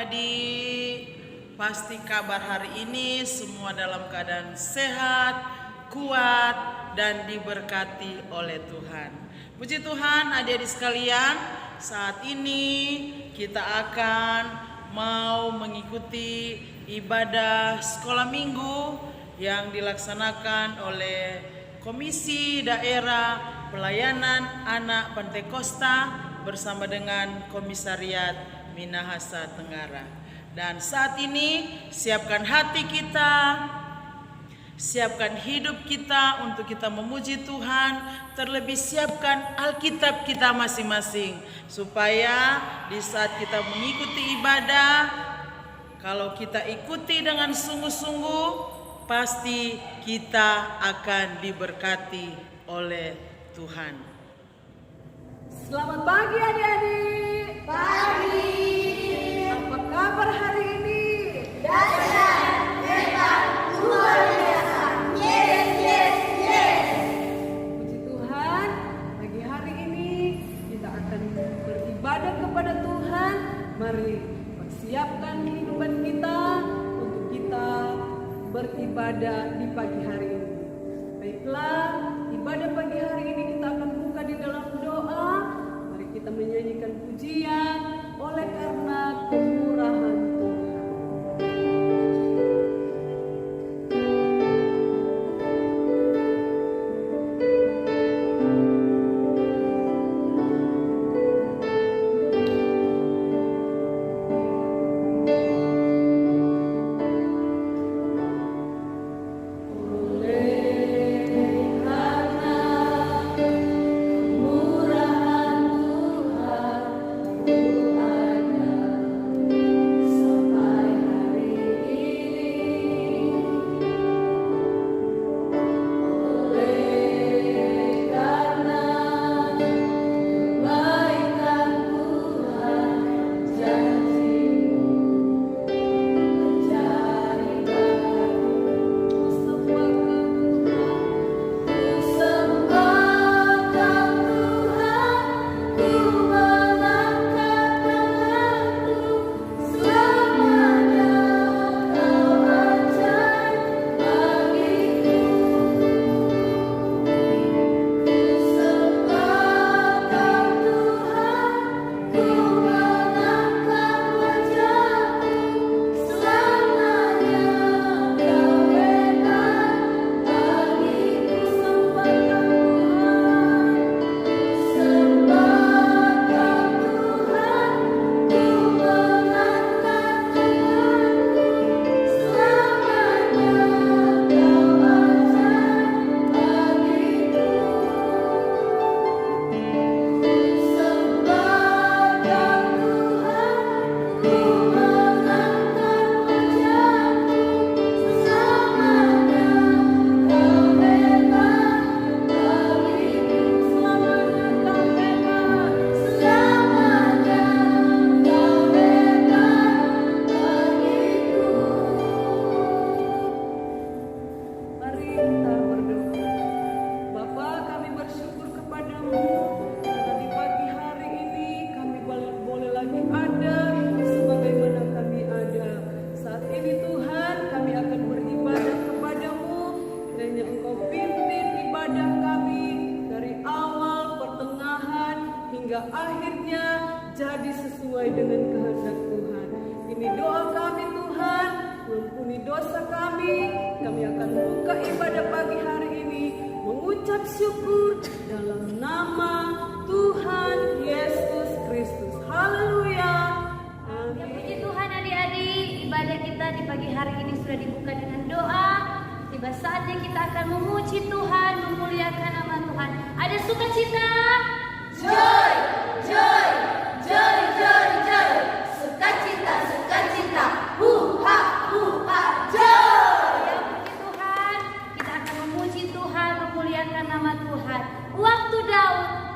adik-adik, pasti kabar hari ini semua dalam keadaan sehat, kuat, dan diberkati oleh Tuhan. Puji Tuhan, adik-adik sekalian, saat ini kita akan mau mengikuti ibadah sekolah minggu yang dilaksanakan oleh Komisi Daerah Pelayanan Anak Pantai Kosta bersama dengan Komisariat Minahasa Tenggara. Dan saat ini siapkan hati kita, siapkan hidup kita untuk kita memuji Tuhan, terlebih siapkan Alkitab kita masing-masing supaya di saat kita mengikuti ibadah, kalau kita ikuti dengan sungguh-sungguh, pasti kita akan diberkati oleh Tuhan. Selamat pagi adik-adik. Pagi. Apa kabar hari ini? Dahsyat, hebat, luar biasa. Yes, yes, yes. Puji Tuhan, pagi hari ini kita akan beribadah kepada Tuhan. Mari persiapkan kehidupan kita untuk kita beribadah di pagi hari ini. Baiklah, ibadah pagi hari ini kita akan buka di dalam doa. Mari kita menyanyikan pujian oleh karena kemurahan Tuhan.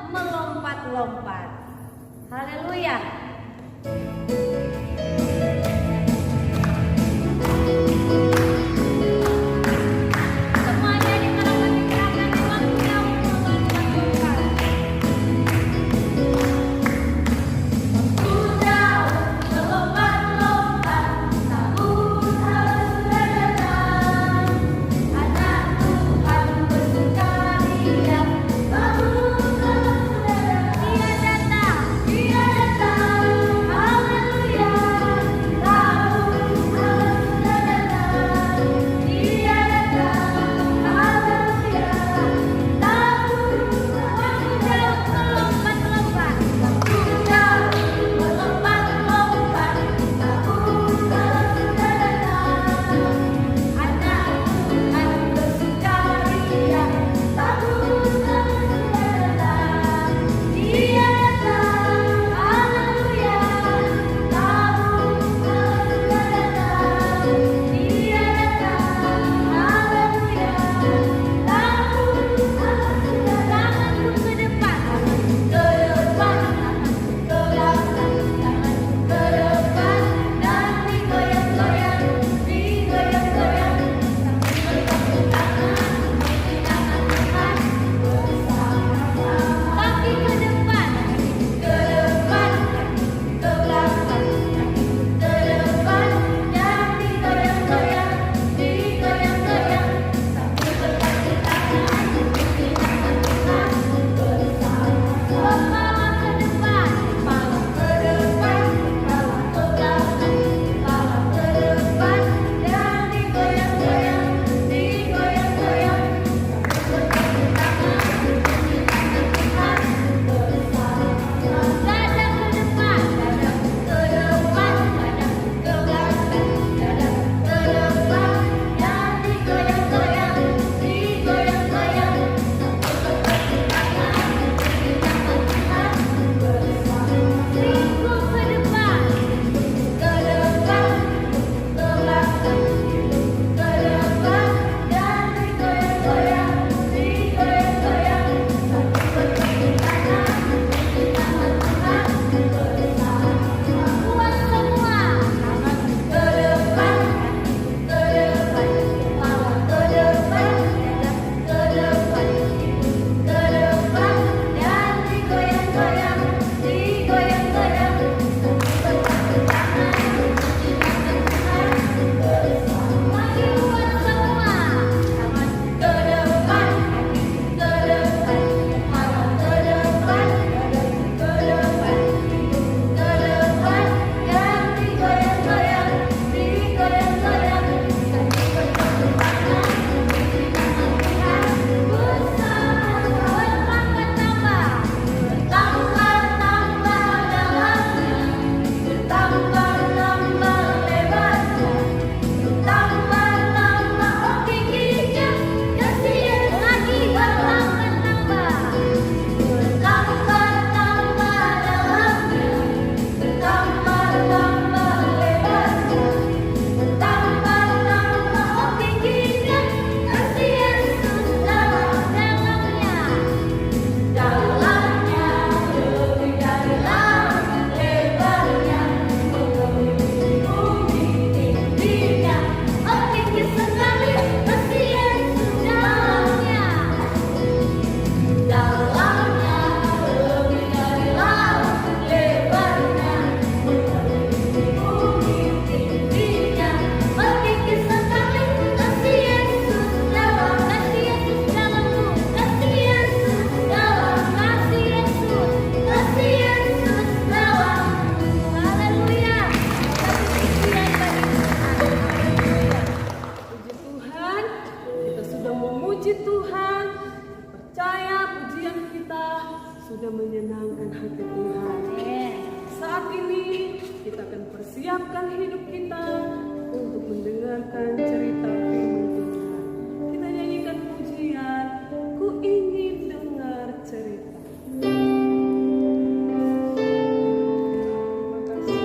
Melompat-lompat. ini kita akan persiapkan hidup kita untuk mendengarkan cerita firman Tuhan. Kita nyanyikan pujian, ku ingin dengar cerita. Terima kasih.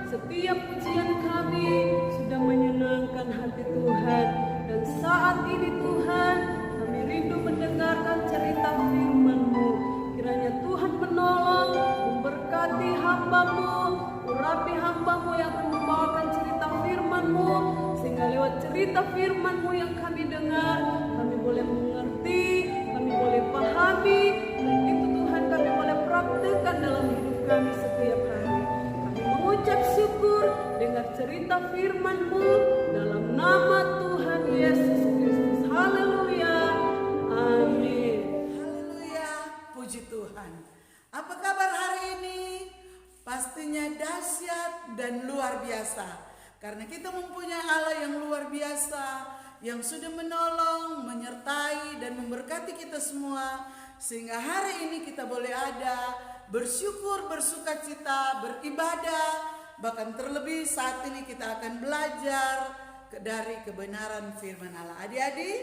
Setiap pujian kami sudah menyenangkan hati Tuhan. Dan saat ini Tuhan, kami rindu mendengarkan cerita firman-Mu. Kiranya Tuhan menolong, memberkati hamba-Mu, urapi hamba-Mu yang akan membawakan cerita firman-Mu, sehingga lewat cerita firman-Mu yang kami dengar, kami boleh mengerti, kami boleh pahami, dan itu Tuhan kami boleh praktekkan dalam hidup kami setiap hari. Mengucap syukur dengar cerita firman-Mu dalam nama Tuhan Yesus Kristus. Haleluya. Amin. Haleluya, puji Tuhan. Apa kabar hari ini? Pastinya dahsyat dan luar biasa. Karena kita mempunyai Allah yang luar biasa, yang sudah menolong, menyertai dan memberkati kita semua, sehingga hari ini kita boleh ada, bersyukur, bersukacita, beribadah, bahkan terlebih saat ini kita akan belajar dari kebenaran firman Allah. Adik-adik,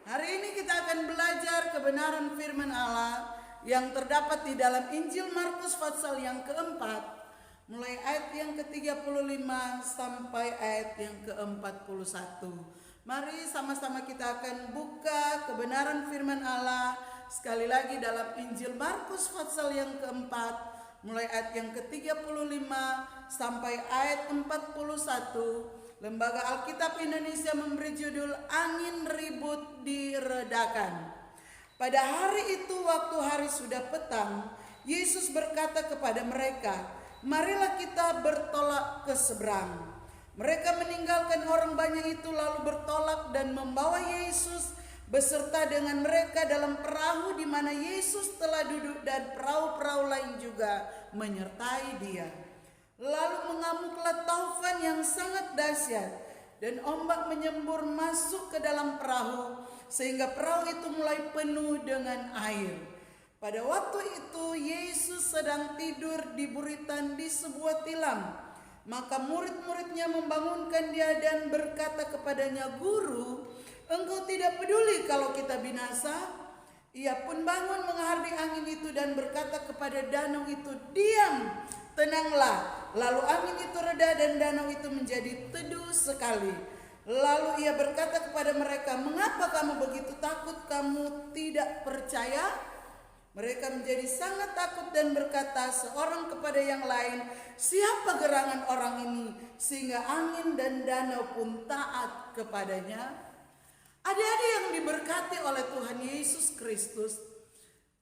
hari ini kita akan belajar kebenaran firman Allah yang terdapat di dalam Injil Markus pasal yang keempat, mulai ayat yang ke-35 sampai ayat yang ke-41. Mari sama-sama kita akan buka kebenaran firman Allah sekali lagi dalam Injil Markus pasal yang keempat, mulai ayat yang ke-35 sampai ayat 41. Lembaga Alkitab Indonesia memberi judul Angin Ribut Diredakan. Pada hari itu waktu hari sudah petang, Yesus berkata kepada mereka, "Marilah kita bertolak ke seberang." Mereka meninggalkan orang banyak itu lalu bertolak dan membawa Yesus beserta dengan mereka dalam perahu di mana Yesus telah duduk, dan perahu-perahu lain juga menyertai Dia. Lalu mengamuklah taufan yang sangat dahsyat, dan ombak menyembur masuk ke dalam perahu sehingga perahu itu mulai penuh dengan air. Pada waktu itu Yesus sedang tidur di buritan di sebuah tilam. Maka murid-muridnya membangunkan Dia dan berkata kepadanya, "Guru, Engkau tidak peduli kalau kita binasa?" Ia pun bangun menghadiri angin itu dan berkata kepada danau itu, "Diam, tenanglah." Lalu angin itu reda dan danau itu menjadi teduh sekali. Lalu ia berkata kepada mereka, "Mengapa kamu begitu takut? Kamu tidak percaya?" Mereka menjadi sangat takut dan berkata seorang kepada yang lain, "Siapa gerangan orang ini sehingga angin dan danau pun taat kepadanya?" Adik-adik yang diberkati oleh Tuhan Yesus Kristus,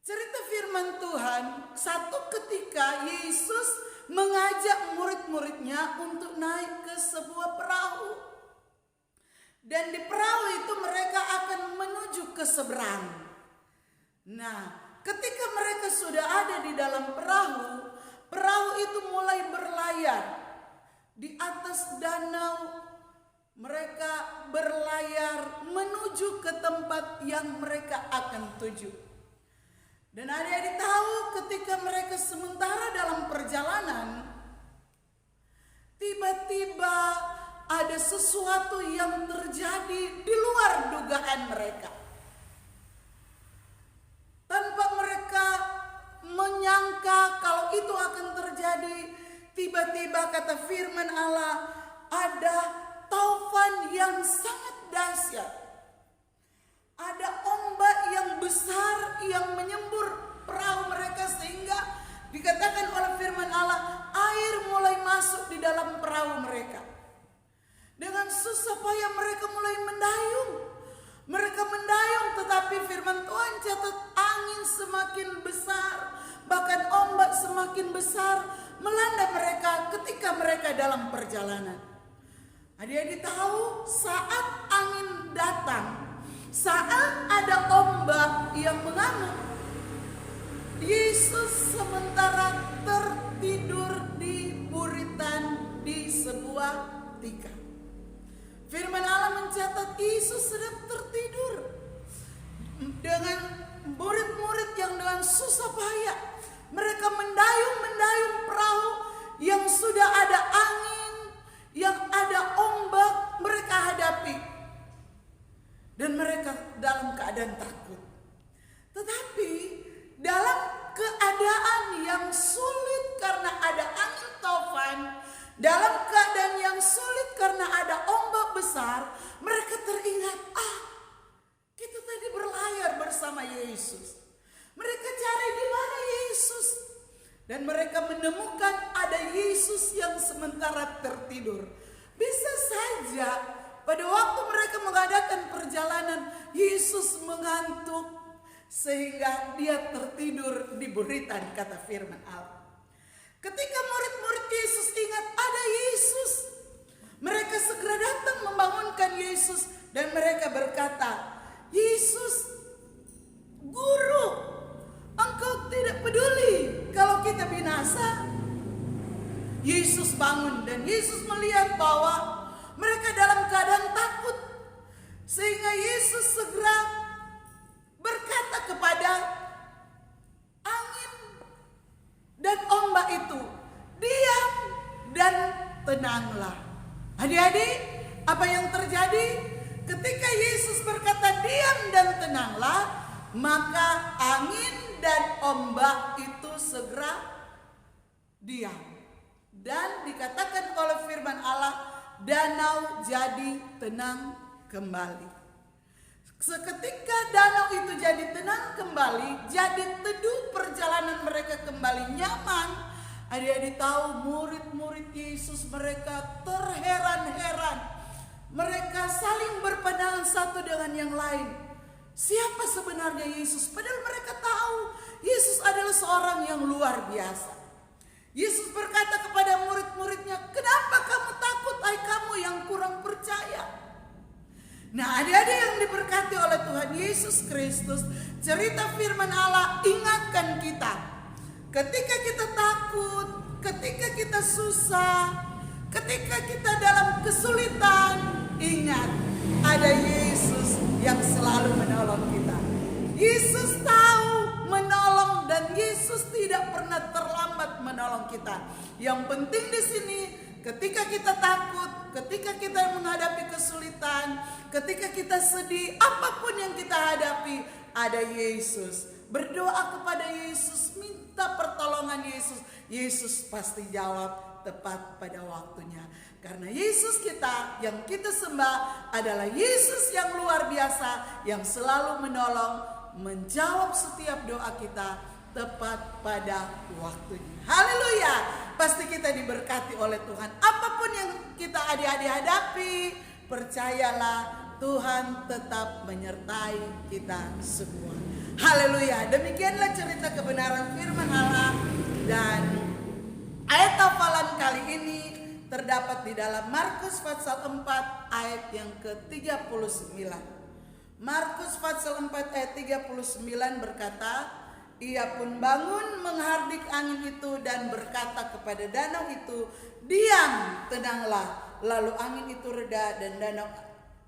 cerita firman Tuhan, satu ketika Yesus mengajak murid-muridnya untuk naik ke sebuah perahu. Dan di perahu itu mereka akan menuju ke seberang. Nah, ketika mereka sudah ada di dalam perahu, perahu itu mulai berlayar di atas danau. Mereka berlayar menuju ke tempat yang mereka akan tuju. Dan adik-adik tahu ketika mereka sementara dalam perjalanan, tiba-tiba ada sesuatu yang terjadi di luar dugaan mereka. Tanpa mereka menyangka kalau itu akan terjadi, tiba-tiba kata firman Allah, ada taufan yang sangat dahsyat. Ada ombak yang besar yang menyembur perahu mereka sehingga dikatakan oleh firman Allah, air mulai masuk di dalam perahu mereka. Dengan susah payah mereka mulai mendayung. Mereka mendayung, tetapi firman Tuhan catat angin semakin besar, bahkan ombak semakin besar melanda mereka ketika mereka dalam perjalanan. Adik-adik tahu saat angin datang, saat ada ombak yang mengamuk, Yesus sementara tertidur di buritan di sebuah tikar. Firman Allah mencatat Yesus sedang tertidur dengan murid-murid yang dengan susah payah mereka mendayung perahu yang sudah ada angin, yang ada ombak mereka hadapi, dan mereka dalam keadaan takut. Tetapi dalam keadaan yang sulit karena ada angin taufan, dalam keadaan yang sulit karena ada ombak besar, mereka teringat, kita tadi berlayar bersama Yesus. Mereka cari di mana Yesus, dan mereka menemukan ada Yesus yang sementara tertidur. Bisa saja pada waktu mereka mengadakan perjalanan, Yesus mengantuk sehingga dia tertidur di buritan, kata firman Allah. Ketika murid-murid Yesus ingat ada Yesus, mereka segera datang membangunkan Yesus dan mereka berkata, Yesus, Guru, Engkau tidak peduli kalau kita binasa. Yesus bangun dan Yesus melihat bahwa mereka dalam keadaan takut, sehingga Yesus segera berkata kepada angin dan ombak itu, diam dan tenanglah. Adik-adik, apa yang terjadi ketika Yesus berkata diam dan tenanglah, maka angin dan ombak itu segera diam. Dan dikatakan oleh firman Allah, danau jadi tenang kembali. Seketika danau itu jadi tenang kembali, jadi teduh perjalanan mereka kembali nyaman. Adik-adik tahu murid-murid Yesus mereka terheran-heran. Mereka saling berpandangan satu dengan yang lain. Siapa sebenarnya Yesus? Padahal mereka tahu Yesus adalah seorang yang luar biasa. Yesus berkata kepada murid-muridnya, kenapa kamu takut, hai kamu yang kurang percaya? Nah, adik-adik yang diberkati oleh Tuhan Yesus Kristus, cerita firman Allah ingatkan kita. Ketika kita takut, ketika kita susah, ketika kita dalam kesulitan, ingat ada Yesus yang selalu menolong kita. Yesus tahu menolong dan Yesus tidak pernah terlambat menolong kita. Yang penting di sini, ketika kita takut, ketika kita menghadapi kesulitan, ketika kita sedih, apapun yang kita hadapi, ada Yesus. Berdoa kepada Yesus, minta pertolongan Yesus. Yesus pasti jawab tepat pada waktunya. Karena Yesus kita yang kita sembah adalah Yesus yang luar biasa, yang selalu menolong, menjawab setiap doa kita tepat pada waktunya. Haleluya. Pasti kita diberkati oleh Tuhan. Apapun yang kita adik-adik hadapi, percayalah Tuhan tetap menyertai kita semua. Haleluya. Demikianlah cerita kebenaran firman Allah, dan ayat hafalan kali ini terdapat di dalam Markus pasal 4 ayat yang ke-39. Markus pasal 4 ayat 39 berkata, Ia pun bangun menghardik angin itu dan berkata kepada danau itu, "Diam, tenanglah." Lalu angin itu reda dan danau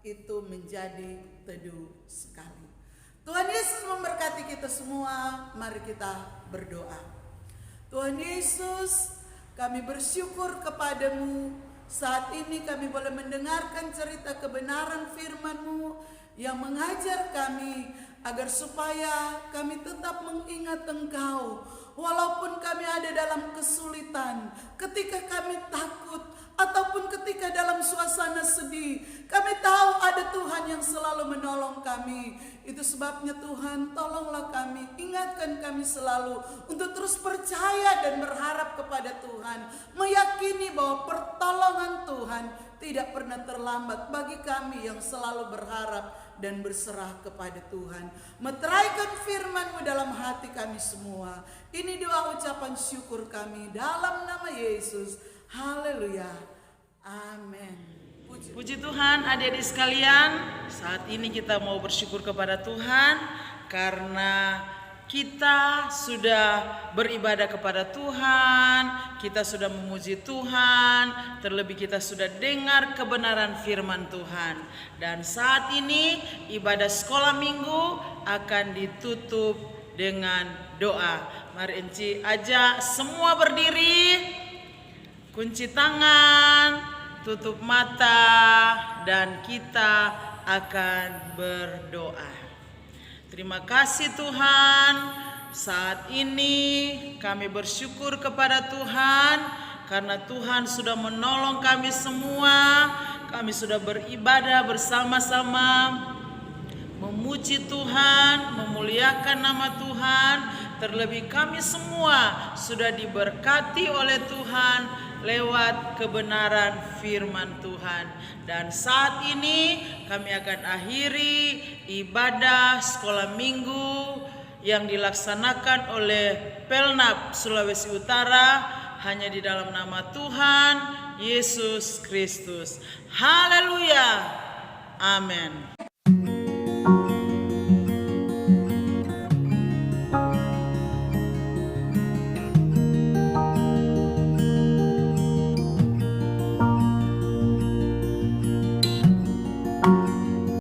itu menjadi teduh sekali. Tuhan Yesus memberkati kita semua. Mari kita berdoa. Tuhan Yesus, kami bersyukur kepadamu. Saat ini kami boleh mendengarkan cerita kebenaran firman-Mu yang mengajar kami agar supaya kami tetap mengingat Engkau. Walaupun kami ada dalam kesulitan, ketika kami takut, ataupun ketika dalam suasana sedih, kami tahu ada Tuhan yang selalu menolong kami. Itu sebabnya Tuhan, tolonglah kami, ingatkan kami selalu untuk terus percaya dan berharap kepada Tuhan, meyakini bahwa pertolongan Tuhan tidak pernah terlambat bagi kami yang selalu berharap dan berserah kepada Tuhan. Meteraikan firman-Mu dalam hati kami semua. Ini doa ucapan syukur kami dalam nama Yesus. Haleluya. Amin. Puji Tuhan, adik-adik sekalian. Saat ini kita mau bersyukur kepada Tuhan karena kita sudah beribadah kepada Tuhan, kita sudah memuji Tuhan, terlebih kita sudah dengar kebenaran firman Tuhan. Dan saat ini ibadah sekolah minggu akan ditutup dengan doa. Mari Enci ajak semua berdiri, kunci tangan, tutup mata, dan kita akan berdoa. Terima kasih Tuhan, saat ini kami bersyukur kepada Tuhan karena Tuhan sudah menolong kami semua. Kami sudah beribadah bersama-sama, memuji Tuhan, memuliakan nama Tuhan. Terlebih kami semua sudah diberkati oleh Tuhan lewat kebenaran firman Tuhan. Dan saat ini kami akan akhiri ibadah sekolah minggu yang dilaksanakan oleh Pelnap Sulawesi Utara hanya di dalam nama Tuhan Yesus Kristus. Haleluya. Amin.